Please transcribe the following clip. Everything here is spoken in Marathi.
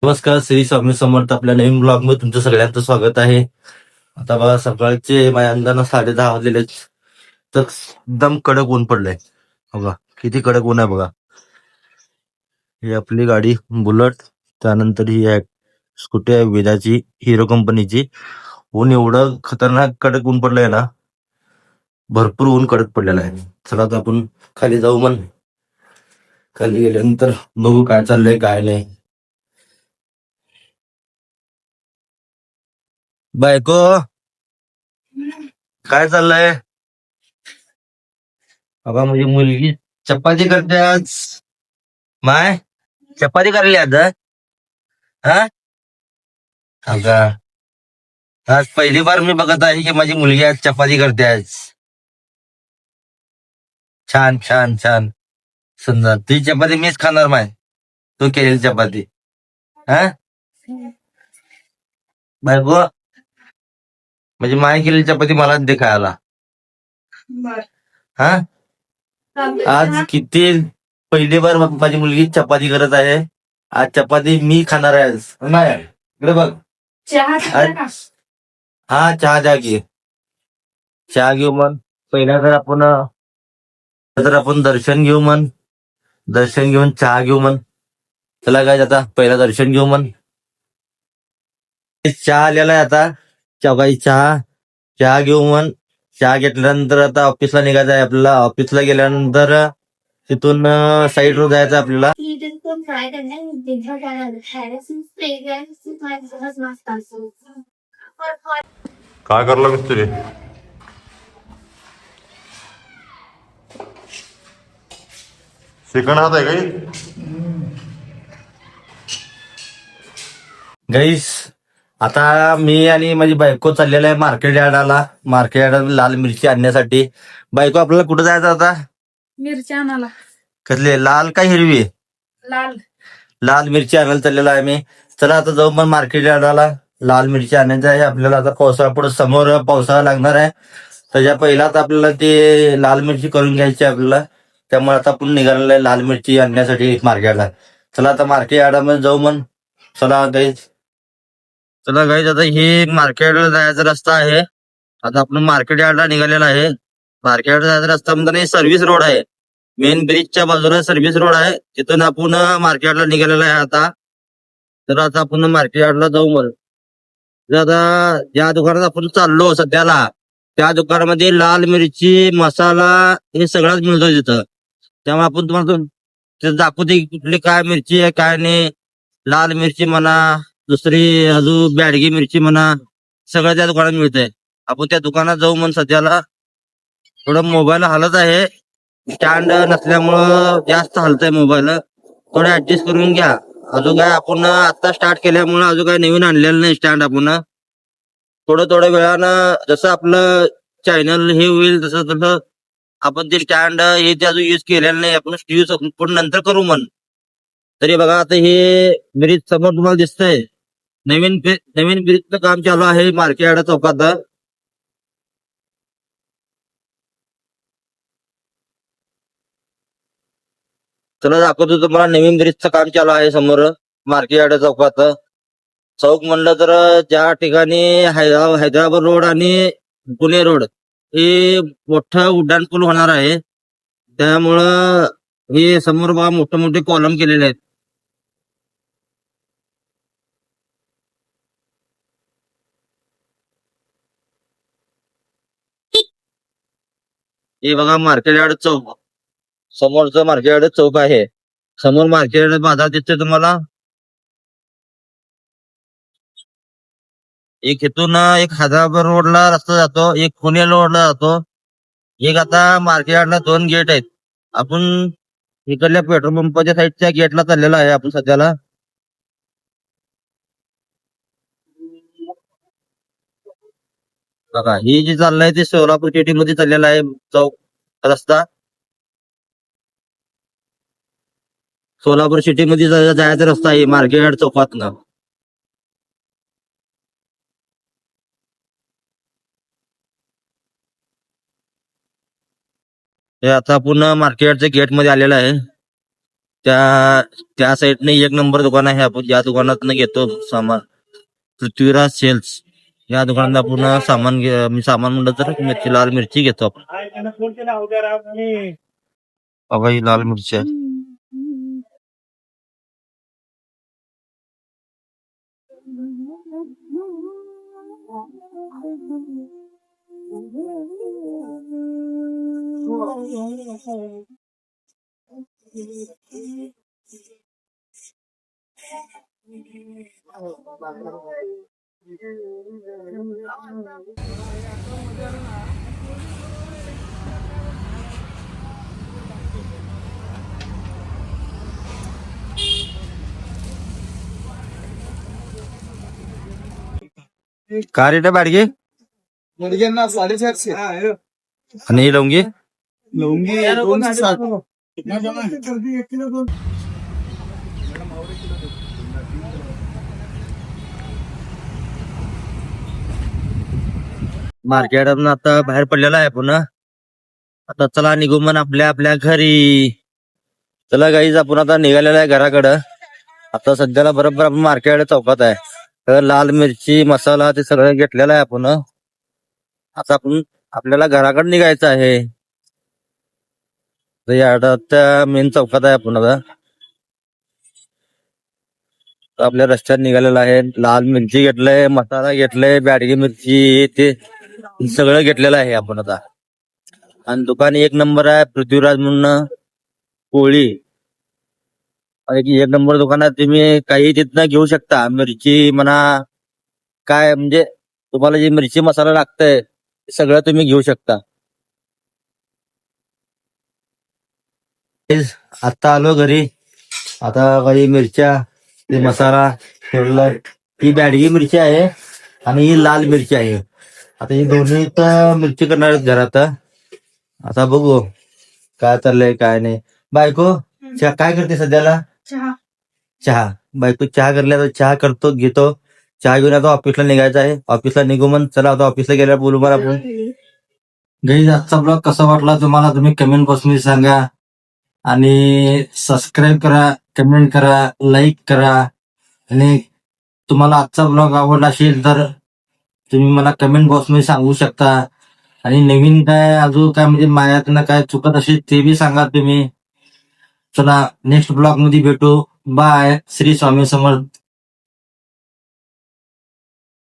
नमस्कार, श्री स्वामी समर्थ. आपल्या नवीन ब्लॉग मध्ये तुमचं सगळ्यांचं स्वागत आहे. आता बघा, सकाळचे माझ्या अंदाना 10:30 वाजलेले, तर एकदम कडक ऊन पडलंय. बघा किती कडक ऊन आहे बघा. ही आपली गाडी बुलट, त्यानंतर ही आहे स्कूटी आहे विजाची, हिरो कंपनीची. ऊन एवढं खतरनाक कडक ऊन पडलंय ना, भरपूर ऊन कडक पडलेलं आहे. चला आता आपण खाली जाऊ. खाली गेल्यानंतर बघू काय चाललंय काय नाही. बायको, काय चाललंय? बाबा माझी मुलगी चपाती करते आज. माय, चपाती करली आज. हा? अगा, आज पहिली बार मी बघत आहे की माझी मुलगी आज चपाती करते आज. छान छान छान. सुंदर. ती चपाती मीच खाणार माय, तू केलेली चपाती. हा? बायको, म्हणजे माय केलेली चपाती मलाच दे खायला. हा? आज किती पहिली बार माझी मुलगी चपाती करत आहे. आज चपाती मी खाणार आहे आज. नाही इकडे बघ. हा, चहा द्या की. चहा घेऊ मन. पहिला तर आपण दर्शन घेऊ मन. दर्शन घेऊन चहा घेऊ मन. चला काय आता पहिला दर्शन घेऊ मन. चहा आलेला आहे आता. काही चहा चहा घेऊ मन. चहा घेतल्यानंतर आता ऑफिसला निघायचं आहे आपल्याला. ऑफिसला गेल्यानंतर तिथून साईडवर जायचं आपल्याला. काय करला मिस्त्री? सेकंड हात आहे काही? गाईस, आता मी आणि माझी बायको चाललेला आहे मार्केट यार्डाला. मार्केट यार्डाला लाल मिरची आणण्यासाठी. बायको, आपल्याला कुठं जायचं आता? मिरची आणायला. कसले, लाल का हिरवी? लाल. लाल मिरची आणायला चाललेलो आहे मी. चला आता जाऊ मग मार्केट यार्डाला. लाल मिरची आणायचं आहे आपल्याला. आता पावसाळा पुढे समोर पावसाळा लागणार आहे. त्याच्या पहिलाच आपल्याला ते लाल मिरची करून घ्यायची आहे आपल्याला. त्यामुळे आता आपण निघालेलं आहे लाल मिरची आणण्यासाठी मार्केटला. चला आता मार्केट यार्डामध्ये जाऊ मग. चला गाईज. चला गाईज, आता हे मार्केटला जायचा रस्ता आहे. आता आपण मार्केट यार्डला निघालेला आहे. मार्केट यार्डला जायचा रस्ता म्हणजे सर्व्हिस रोड आहे. मेन ब्रिजच्या बाजूला सर्व्हिस रोड आहे. तिथून आपण मार्केट यार्डला निघालेला आहे आता. तर आता आपण मार्केट यार्डला जाऊ मग. आता ज्या दुकानात आपण चाललो सध्याला, त्या दुकानामध्ये लाल मिरची मसाला हे सगळंच मिळतो तिथं. त्यामुळे आपण तुम्हाला तिथं दाखवते कुठली काय मिरची आहे काय नाही. लाल मिरची म्हणा, दुसरी अजून बॅडगी मिरची म्हणा, सगळं त्या दुकानात मिळतंय. आपण त्या दुकानात जाऊ म्हणून सध्याला. थोडं मोबाईल हलत आहे, स्टँड नसल्यामुळं जास्त हलतंय मोबाईल. थोडं ऍडजस्ट करून घ्या. अजून काय आपण आता स्टार्ट केल्यामुळे अजून काय नवीन आणलेलं नाही स्टँड. आपण थोडं थोड्या वेळानं जसं आपलं चॅनल हे होईल तसं तसं आपण ते स्टँड हे ते अजून युज केलेलं नाही. आपण यूज पण नंतर करू म्हण. तरी बघा आता हे ब्रिज समोर तुम्हाला दिसतंय. नवीन ब्रिजचं काम चालू आहे मार्केट चौकात. चला दाखवतो तुम्हाला. नवीन ब्रिजचं काम चालू आहे समोर मार्केट चौकात. चौक म्हणलं तर ज्या ठिकाणी हैदराबाद रोड आणि पुणे रोड हे मोठं उड्डाण पूल होणार आहे. त्यामुळं हे समोर बघा मोठे मोठे कॉलम केलेले आहेत. हे बघा मार्केट यार्ड चौक. समोरचं मार्केट यार्ड चौक आहे. समोर मार्केट यार्ड बाजार दिसतोय तुम्हाला. एक इथून एक हैदराबाद रोडला रस्ता जातो, एक पुणे रोडला जातो. एक आता मार्केट यार्डला 2 गेट आहेत. आपण इकडल्या पेट्रोल पंपाच्या साईडच्या गेटला चाललेला आहे आपण सध्याला. बघा ही जी चाललंय ते सोलापूर सिटी मध्ये चाललेला आहे चौक रस्ता. सोलापूर सिटी मध्ये जायचा रस्ता आहे मार्केट यार्ड चौकातनं. हे आता आपण मार्केट यार्डच्या गेट मध्ये आलेलं आहे. त्या त्या साईडने एक नंबर दुकान आहे. आपण ज्या दुकानातनं घेतो सामान, पृथ्वीराज सेल्स या दुकानात आपण मी सामान म्हणलं तर मिरची, लाल मिरची घेतो आपण. बाबा ही लाल मिरची आहे. काय रेट आहे बाडगे? मुलग्यांना 450 आणि ही लवंगी लवंगी 260. मार्केटमधून आता बाहेर पडलेला आहे पुन्हा. आता चला निघू मन आपल्या आपल्या घरी. चला गाईज, आपण आता निघालेला आहे घराकडं. आता सध्याला बरोबर आपण मार्केट चौकात आहे. तर लाल मिरची, मसाला ते सगळं घेतलेलं आहे आपण. आता आपण आपल्याला घराकडे निघायचं आहे. तर या त्या मेन चौकात आहे आपण आता. तर आपल्या रस्त्यात निघालेला आहे. लाल मिरची घेतलंय, मसाला घेतलाय, बॅडगी मिरची ते सगळं घेतलेलं आहे आपण आता. आणि दुकान एक नंबर आहे, पृथ्वीराज म्हणून पोळी. आणि एक नंबर दुकानात तुम्ही काही तिथनं घेऊ शकता. मिरची म्हणा, काय म्हणजे तुम्हाला जे मिरची मसाला लागतंय ते सगळं तुम्ही घेऊ शकता. आता आलो घरी. आता काही मिरच्या, ते मसाला ठेवलाय. ही बॅडगी मिरची आहे आणि ही लाल मिरची आहे. आता ही दोन्ही तर मिरची करणार आहेत घरात. आता बघू काय चाललंय काय नाही. बायको काय करते सध्याला? चहा. चहा. बायको चहा करल्या तर चहा करतो, घेतो. चहा घेऊन आता ऑफिसला निघायचं आहे. ऑफिसला निघू मग. चला आता ऑफिसला गेल्यावर बोलू मला आपण. गाईज, आजचा ब्लॉग कसा वाटला तुम्हाला तुम्ही कमेंट बॉक्समध्ये सांगा. आणि सबस्क्राईब करा, कमेंट करा, लाईक करा. आणि तुम्हाला आजचा ब्लॉग आवडला असेल तर तुम्ही मला कमेंट बॉक्समध्ये सांगू शकता. आणि नवीन काय अजून काय म्हणजे माझ्याकडनं काय चुकत असेल ते बी सांगा तुम्ही. चला नेक्स्ट ब्लॉग मध्ये भेटू. बाय. श्री स्वामी समर्थ.